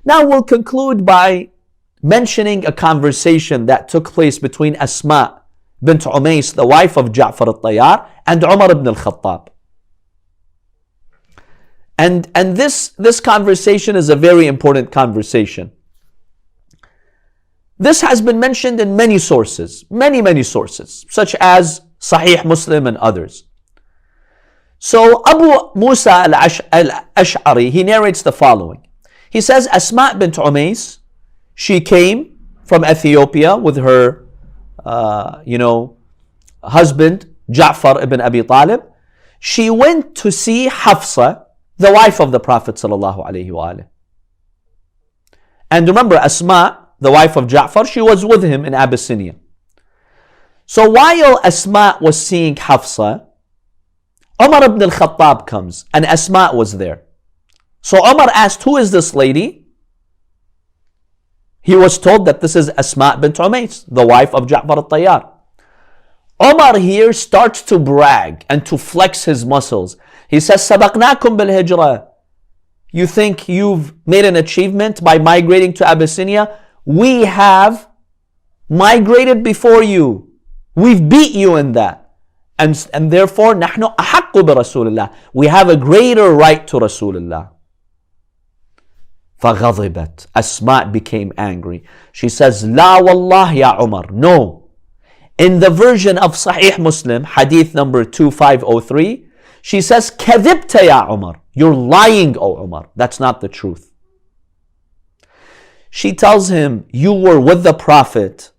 Now we'll conclude by mentioning a conversation that took place between Asma bint Umays, the wife of Ja'far al-Tayyar, and Umar ibn al-Khattab. And this conversation is a very important conversation. This has been mentioned in many sources, many sources, such as Sahih Muslim and others. So Abu Musa al-Ash'ari, he narrates the following. He says, Asma bint Umays, she came from Ethiopia with her, husband, Ja'far ibn Abi Talib. She went to see Hafsa, the wife of the Prophet sallallahu alaihi wasallam. And remember, Asma, the wife of Ja'far, she was with him in Abyssinia. So while Asma was seeing Hafsa, Umar ibn al-Khattab comes, and Asma was there. So Umar asked, who is this lady? He was told that this is Asma bint Umays, the wife of Ja'far al-Tayyar. Umar here starts to brag and to flex his muscles. He says, Sabaqnakum bil hijrah. You think you've made an achievement by migrating to Abyssinia? We have migrated before you. We've beat you in that. And therefore, نحن أحق برسول الله. We have a greater right to Rasulullah. فغضبت. Asma became angry. She says, لا والله يا عمر. No. In the version of Sahih Muslim, hadith number 2503, she says, كذبت يا عمر. You're lying, O Umar. That's not the truth. She tells him, you were with the Prophet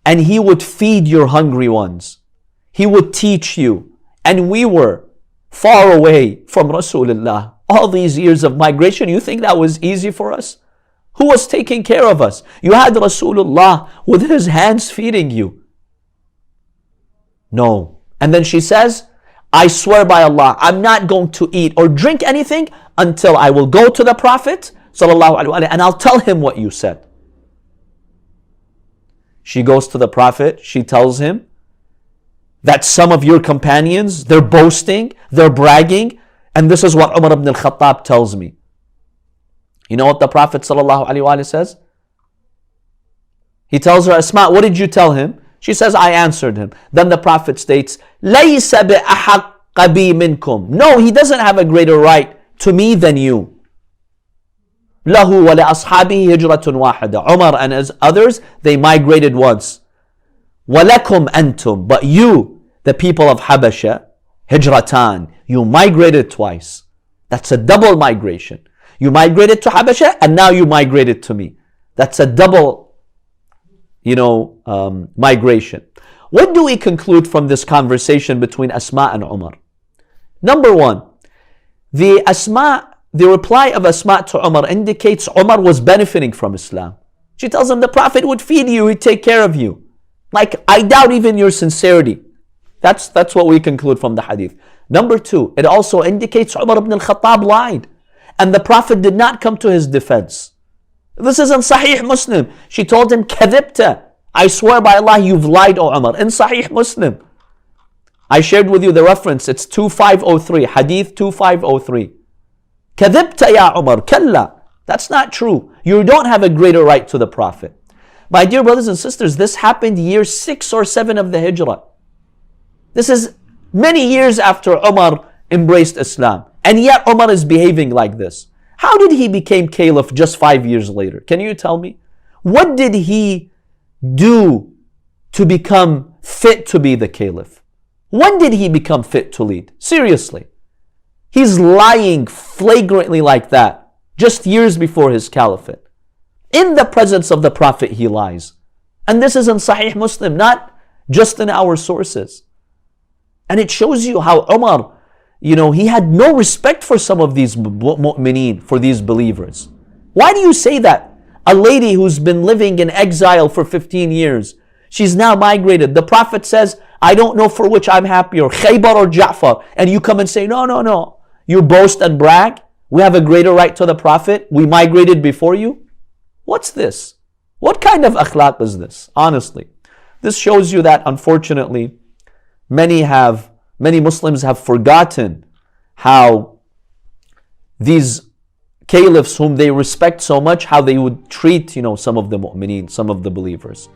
and he would feed your hungry ones. He would teach you. And we were far away from Rasulullah. All these years of migration, you think that was easy for us? Who was taking care of us? You had Rasulullah with his hands feeding you. No. And then she says, I swear by Allah, I'm not going to eat or drink anything until I will go to the Prophet sallallahu alaihi wasallam and I'll tell him what you said. She goes to the Prophet, she tells him that some of your companions, they're boasting, they're bragging, and this is what Umar ibn al-Khattab tells me. You know what the Prophet sallallahu alaihi wasallam says? He tells her, Asma, what did you tell him? She says, I answered him. Then the Prophet states, لَيْسَ بِأَحَقَّ بِي مِنْكُمْ. No, he doesn't have a greater right to me than you. لَهُ وَلَأَصْحَابِهِ هِجْرَةٌ وَاحِدَةٌ. Umar and his others, they migrated once. وَلَكُمْ أَنْتُمْ. But you, the people of Habasha, hijratan, you migrated twice. That's a double migration. You migrated to Habasha and now you migrated to me. That's a double migration. What do we conclude from this conversation between Asma and Umar? Number one, the reply of Asma to Umar indicates Umar was benefiting from Islam. She tells him the Prophet would feed you, he'd take care of you. Like, I doubt even your sincerity. That's what we conclude from the hadith. Number two, it also indicates Umar ibn al-Khattab lied. And the Prophet did not come to his defense. This is in Sahih Muslim. She told him, Kadhibta. I swear by Allah, you've lied, O Umar. In Sahih Muslim. I shared with you the reference. It's 2503. Hadith 2503. Kadhibta ya Umar. Kalla. That's not true. You don't have a greater right to the Prophet. My dear brothers and sisters, this happened year 6 or 7 of the Hijrah. This is many years after Umar embraced Islam. And yet Umar is behaving like this. How did he become caliph just 5 years later? Can you tell me? What did he do to become fit to be the caliph? When did he become fit to lead? Seriously. He's lying flagrantly like that just years before his caliphate. In the presence of the Prophet he lies. And this is in Sahih Muslim, not just in our sources. And it shows you how Umar, he had no respect for some of these mu'mineen, for these believers. Why do you say that? A lady who's been living in exile for 15 years, she's now migrated. The Prophet says, I don't know for which I'm happier, Khaybar or Ja'far. And you come and say, no. You boast and brag. We have a greater right to the Prophet. We migrated before you. What's this? What kind of akhlaq is this? Honestly. This shows you that unfortunately, many Muslims have forgotten how these caliphs whom they respect so much, how they would treat, some of the mu'mineen, some of the believers.